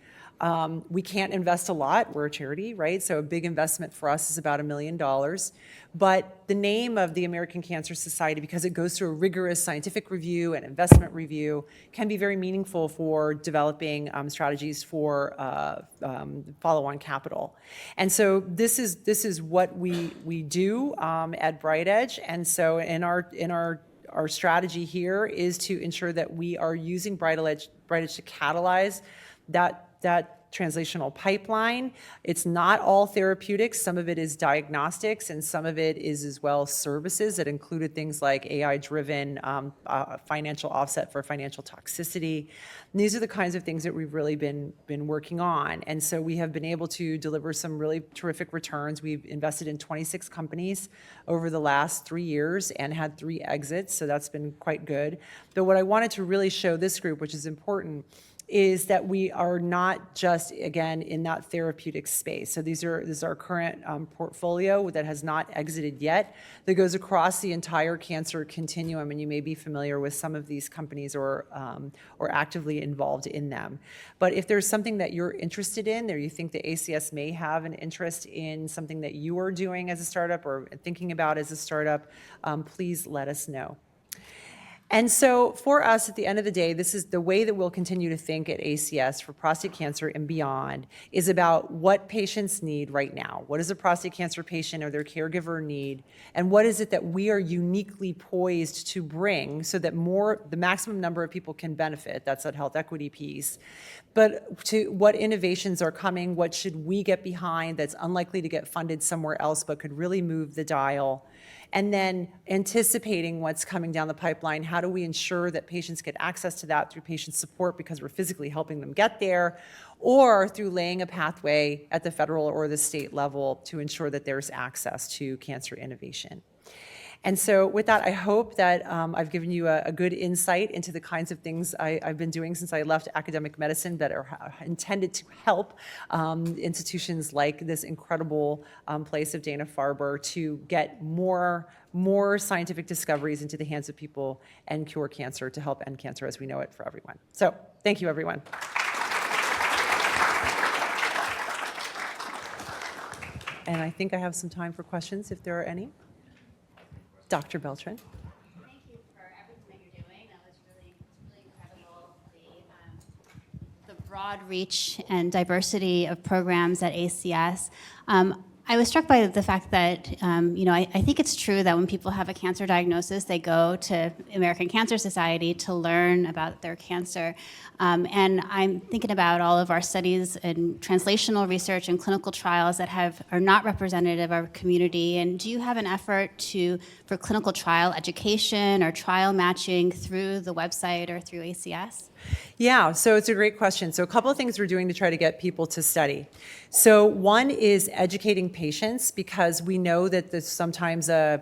We can't invest a lot. We're a charity, right? So a big investment for us is about $1 million. But the name of the American Cancer Society, because it goes through a rigorous scientific review and investment review, can be very meaningful for developing strategies for follow-on capital. And so this is what we do at BrightEdge. And so in our strategy here is to ensure that we are using BrightEdge to catalyze that translational pipeline. It's not all therapeutics. Some of it is diagnostics, and some of it is as well services that included things like AI-driven financial offset for financial toxicity. And these are the kinds of things that we've really been working on. And so we have been able to deliver some really terrific returns. We've invested in 26 companies over the last 3 years and had 3 exits, so that's been quite good. But what I wanted to really show this group, which is important, is that we are not just, again, in that therapeutic space. So this is our current portfolio that has not exited yet, that goes across the entire cancer continuum, and you may be familiar with some of these companies or actively involved in them. But if there's something that you're interested in, or you think the ACS may have an interest in something that you are doing as a startup or thinking about as a startup, please let us know. And so for us, at the end of the day, this is the way that we'll continue to think at ACS for prostate cancer and beyond, is about what patients need right now. What does a prostate cancer patient or their caregiver need? And what is it that we are uniquely poised to bring so that the maximum number of people can benefit? That's that health equity piece. But to what innovations are coming, what should we get behind that's unlikely to get funded somewhere else but could really move the dial? And then anticipating what's coming down the pipeline, how do we ensure that patients get access to that through patient support because we're physically helping them get there, or through laying a pathway at the federal or the state level to ensure that there's access to cancer innovation. And so with that, I hope that I've given you a good insight into the kinds of things I've been doing since I left academic medicine that are intended to help institutions like this incredible place of Dana-Farber to get more scientific discoveries into the hands of people and cure cancer to help end cancer as we know it for everyone. So thank you, everyone. And I think I have some time for questions if there are any. Dr. Beltran. Thank you for everything that you're doing. That was really incredible. The broad reach and diversity of programs at ACS. I was struck by the fact that, I think it's true that when people have a cancer diagnosis, they go to American Cancer Society to learn about their cancer. And I'm thinking about all of our studies and translational research and clinical trials that are not representative of our community. And do you have an effort for clinical trial education or trial matching through the website or through ACS? Yeah, so it's a great question. So a couple of things we're doing to try to get people to study. So one is educating patients, because we know that there's sometimes a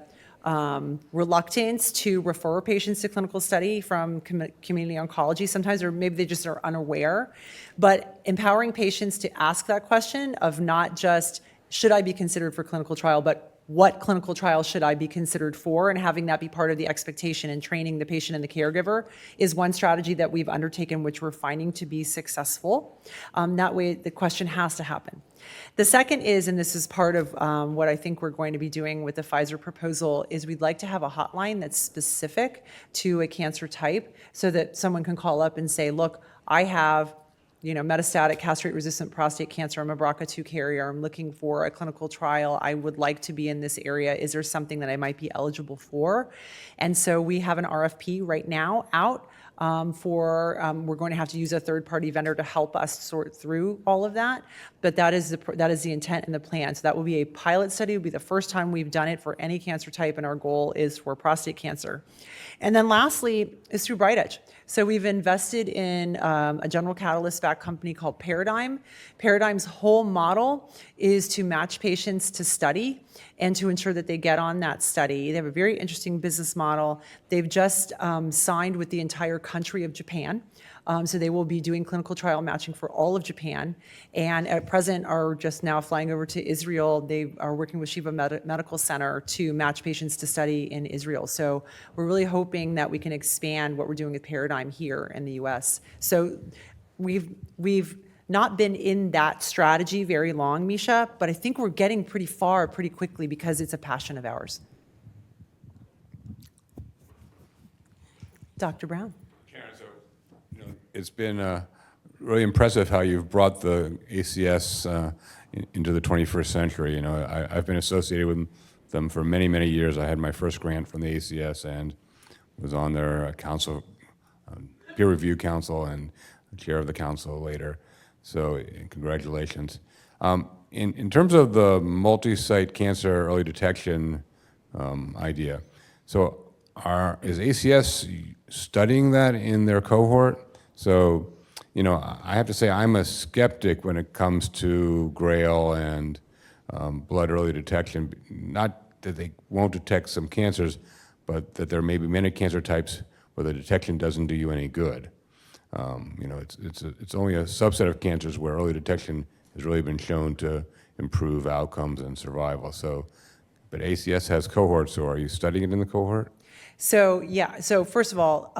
reluctance to refer patients to clinical study from community oncology sometimes, or maybe they just are unaware. But empowering patients to ask that question of not just, should I be considered for clinical trial, but what clinical trial should I be considered for, and having that be part of the expectation and training the patient and the caregiver is one strategy that we've undertaken, which we're finding to be successful. That way the question has to happen. The second is, and this is part of what I think we're going to be doing with the Pfizer proposal, is we'd like to have a hotline that's specific to a cancer type so that someone can call up and say, look, I have metastatic castrate-resistant prostate cancer. I'm a BRCA2 carrier. I'm looking for a clinical trial. I would like to be in this area. Is there something that I might be eligible for? And so we have an RFP right now out we're going to have to use a third-party vendor to help us sort through all of that. But that is the intent and the plan. So that will be a pilot study. It will be the first time we've done it for any cancer type, and our goal is for prostate cancer. And then lastly is through BrightEdge. So we've invested in a General Catalyst-backed company called Paradigm. Paradigm's whole model is to match patients to study and to ensure that they get on that study. They have a very interesting business model. They've just signed with the entire country of Japan. So they will be doing clinical trial matching for all of Japan. And at present are just now flying over to Israel. They are working with Shiva Medical Center to match patients to study in Israel. So we're really hoping that we can expand what we're doing with Paradigm here in the US. So we've not been in that strategy very long, Misha, but I think we're getting pretty far pretty quickly because it's a passion of ours. Dr. Brown. Karen, so it's been really impressive how you've brought the ACS into the 21st century. I've been associated with them for many, many years. I had my first grant from the ACS and was on their council, peer review council, and chair of the council later. So congratulations. In terms of the multi-site cancer early detection idea, so is ACS studying that in their cohort? So, I have to say I'm a skeptic when it comes to GRAIL and blood early detection. Not that they won't detect some cancers, but that there may be many cancer types where the detection doesn't do you any good. It's only a subset of cancers where early detection has really been shown to improve outcomes and survival. So, but ACS has cohorts, so are you studying it in the cohort? So, yeah, so first of all,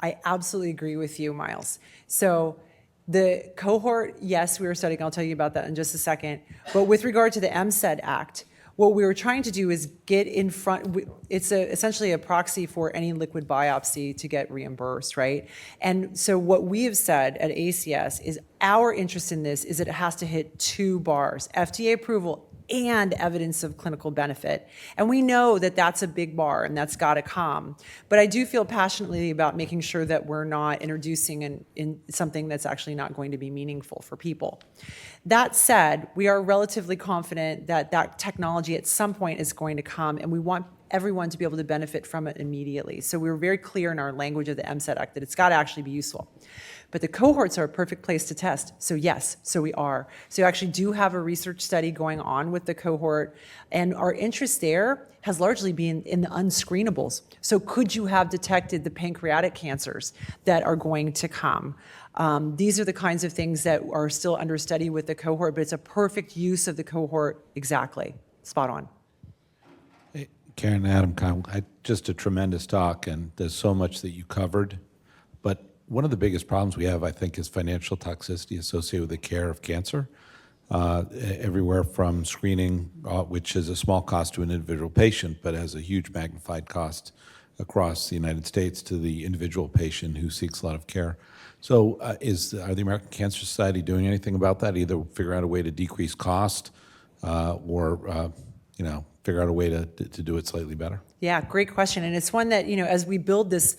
I absolutely agree with you, Miles. So the cohort, yes, we were studying, I'll tell you about that in just a second. But with regard to the MCED Act, what we were trying to do is get in front, it's essentially a proxy for any liquid biopsy to get reimbursed, right? And so what we have said at ACS is our interest in this is that it has to hit 2 bars, FDA approval and evidence of clinical benefit. And we know that that's a big bar and that's got to come. But I do feel passionately about making sure that we're not introducing in something that's actually not going to be meaningful for people. That said, we are relatively confident that that technology at some point is going to come, and we want everyone to be able to benefit from it immediately. So we were very clear in our language of the MCED Act that it's got to actually be useful. But the cohorts are a perfect place to test. So yes, so we are. So you actually do have a research study going on with the cohort, and our interest there has largely been in the unscreenables. So could you have detected the pancreatic cancers that are going to come? These are the kinds of things that are still under study with the cohort, but it's a perfect use of the cohort. Exactly. Spot on. Karen, Adam, just a tremendous talk, and there's so much that you covered. But one of the biggest problems we have, I think, is financial toxicity associated with the care of cancer. Everywhere from screening, which is a small cost to an individual patient, but has a huge magnified cost across the United States to the individual patient who seeks a lot of care. So are the American Cancer Society doing anything about that, either figure out a way to decrease cost or figure out a way to do it slightly better? Yeah, great question. And it's one that, as we build this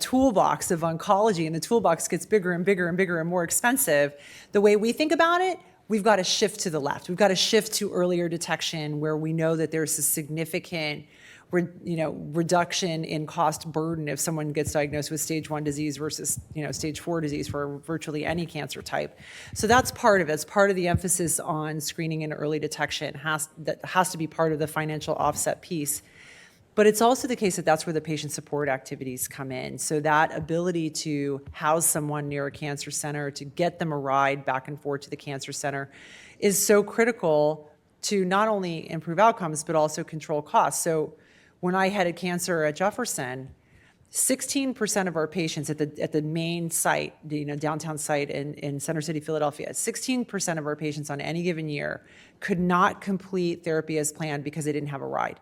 toolbox of oncology, and the toolbox gets bigger and bigger and bigger and more expensive, the way we think about it, we've got to shift to the left. We've got to shift to earlier detection where we know that there's a significant reduction in cost burden if someone gets diagnosed with stage 1 disease versus stage 4 disease for virtually any cancer type. So that's part of it. It's part of the emphasis on screening and early detection. That has to be part of the financial offset piece. But it's also the case that that's where the patient support activities come in. So that ability to house someone near a cancer center, to get them a ride back and forth to the cancer center is so critical to not only improve outcomes, but also control costs. So when I headed cancer at Jefferson, 16% of our patients at the main site, downtown site in Center City, Philadelphia, 16% of our patients on any given year could not complete therapy as planned because they didn't have a ride.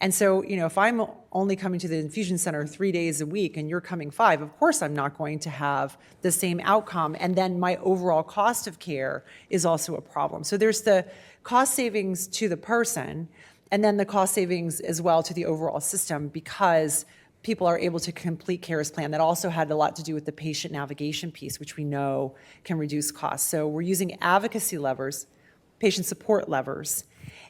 And so, if I'm only coming to the infusion center 3 days a week and you're coming 5, of course I'm not going to have the same outcome. And then my overall cost of care is also a problem. So there's the cost savings to the person, and then the cost savings as well to the overall system because people are able to complete care as planned. That also had a lot to do with the patient navigation piece, which we know can reduce costs. So we're using advocacy levers, patient support levers,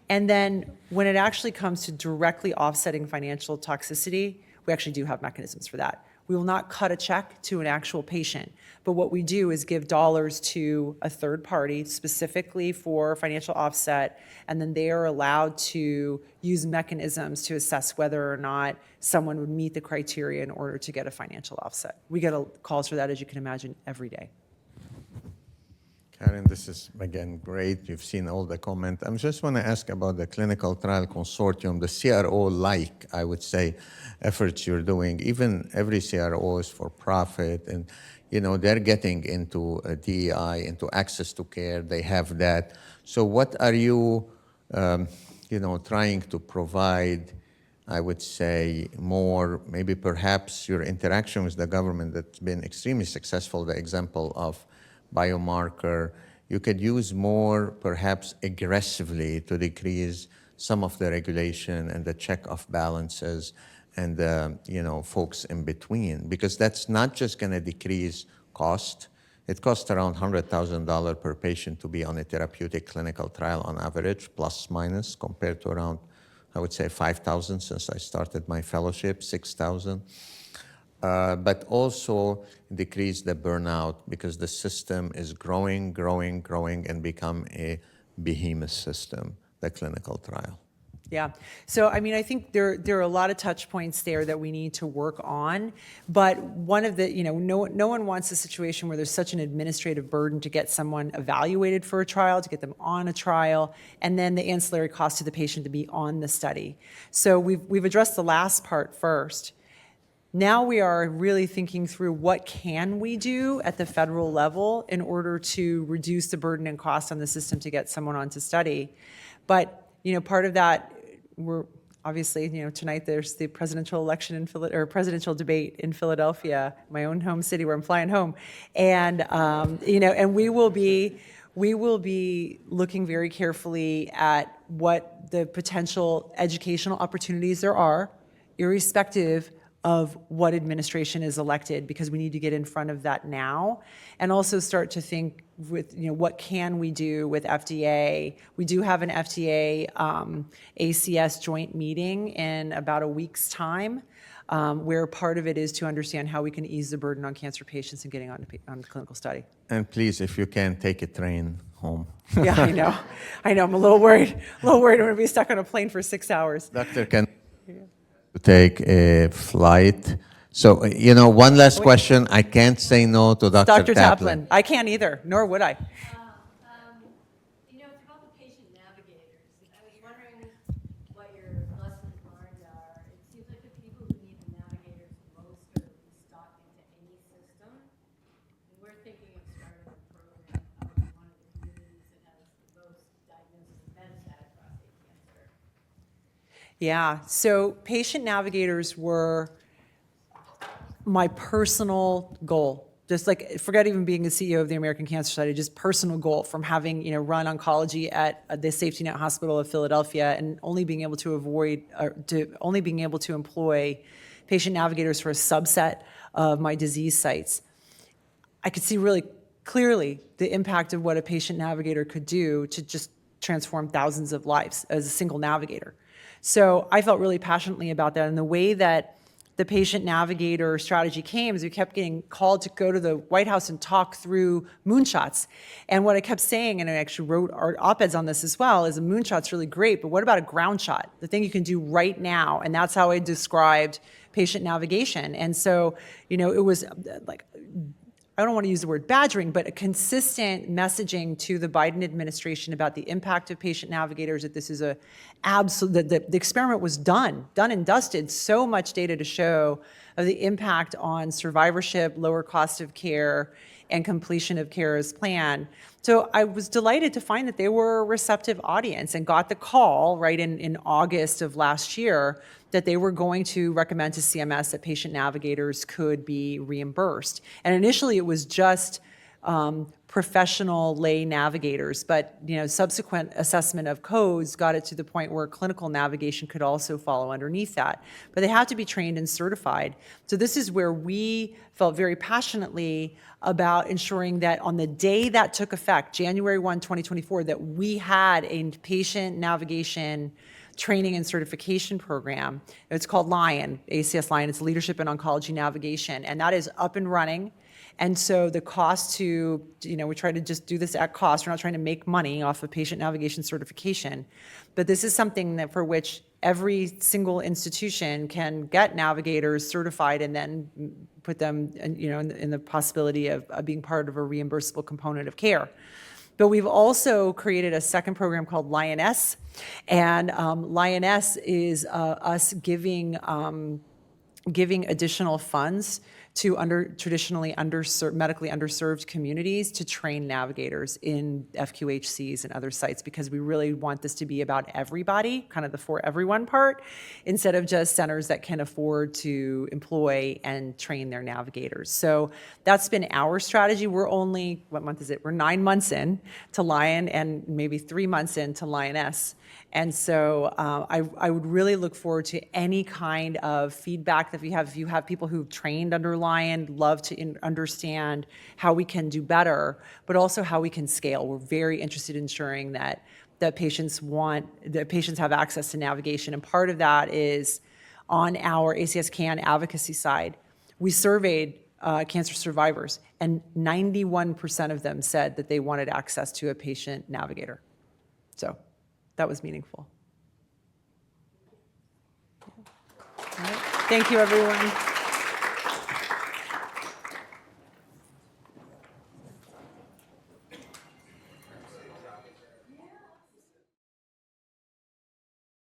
and then when it actually comes to directly offsetting financial toxicity, we actually do have mechanisms for that. We will not cut a check to an actual patient, but what we do is give dollars to a third party specifically for financial offset, and then they are allowed to use mechanisms to assess whether or not someone would meet the criteria in order to get a financial offset. We get calls for that, as you can imagine, every day. Karen, this is, again, great. You've seen all the comment. I just want to ask about the Clinical Trial Consortium, the CRO-like, I would say, efforts you're doing. Even every CRO is for profit, and, they're getting into DEI, into access to care. They have that. So what are you, trying to provide, I would say, more, maybe perhaps your interaction with the government that's been extremely successful, the example of biomarker, you could use more, perhaps aggressively, to decrease some of the regulation and the check of balances and the folks in between, because that's not just going to decrease cost, It costs around $100,000 per patient to be on a therapeutic clinical trial on average, plus minus, compared to around, I would say, 5,000 since I started my fellowship, 6,000. But also decrease the burnout because the system is growing, and become a behemoth system, the clinical trial. Yeah. So, I mean, I think there are a lot of touch points there that we need to work on. But one of the, no one wants a situation where there's such an administrative burden to get someone evaluated for a trial, to get them on a trial, and then the ancillary cost to the patient to be on the study. So we've addressed the last part first. Now we are really thinking through what can we do at the federal level in order to reduce the burden and cost on the system to get someone onto study. But, part of that, we're obviously, tonight there's the presidential election or presidential debate in Philadelphia, my own home city where I'm flying home. And, and we will be looking very carefully at what the potential educational opportunities there are, irrespective of what administration is elected, because we need to get in front of that now and also start to think with, what can we do with FDA? We do have an FDA ACS joint meeting in about a week's time, where part of it is to understand how we can ease the burden on cancer patients and getting on clinical study. And please, if you can, take a train home. Yeah, I know. I'm a little worried. I'm going to be stuck on a plane for 6 hours. Doctor, can take a flight? So, one last question. I can't say no to Dr. Dr. Taplin. I can't either, nor would I. It's about the patient navigators. I was wondering what your lessons learned are. It seems like the people who need the navigators most are the least stuck into any system. And we're thinking of starting a program out in one of the communities that has the most diagnosis of metastatic prostate cancer. Yeah, so patient navigators were my personal goal. Just like, forget even being the CEO of the American Cancer Society, just personal goal from having, run oncology at the Safety Net Hospital of Philadelphia and only being able to employ patient navigators for a subset of my disease sites. I could see really clearly the impact of what a patient navigator could do to just transform thousands of lives as a single navigator. So I felt really passionately about that. And the way that the patient navigator strategy came is we kept getting called to go to the White House and talk through moonshots. And what I kept saying, and I actually wrote op-eds on this as well, is a moonshot's really great, but what about a ground shot? The thing you can do right now. And that's how I described patient navigation. And so, it was like, I don't want to use the word badgering, but a consistent messaging to the Biden administration about the impact of patient navigators, that this is a absolute, that the experiment was done and dusted, so much data to show of the impact on survivorship, lower cost of care, and completion of care as planned. So I was delighted to find that they were a receptive audience and got the call right in August of last year that they were going to recommend to CMS that patient navigators could be reimbursed. And initially it was just professional lay navigators, but subsequent assessment of codes got it to the point where clinical navigation could also follow underneath that. But they had to be trained and certified. So this is where we felt very passionately about ensuring that on the day that took effect, January 1, 2024, that we had a patient navigation training and certification program. It's called LION, ACS LION. It's Leadership in Oncology Navigation, and that is up and running. And so the cost to, we try to just do this at cost. We're not trying to make money off of patient navigation certification. But this is something that for which every single institution can get navigators certified and then put them in the possibility of being part of a reimbursable component of care. But we've also created a second program called Lioness. And Lioness is us giving additional funds to traditionally medically underserved communities to train navigators in FQHCs and other sites, because we really want this to be about everybody, kind of the for everyone part, instead of just centers that can afford to employ and train their navigators. So that's been our strategy. We're only, what month is it? We're 9 months in to Lion and maybe 3 months into Lioness. And so I would really look forward to any kind of feedback that if you have people who've trained under Lion love to understand how we can do better, but also how we can scale. We're very interested in ensuring that patients have access to navigation, and part of that is on our ACS CAN advocacy side. We surveyed cancer survivors, and 91% of them said that they wanted access to a patient navigator. So that was meaningful. All right. Thank you, everyone.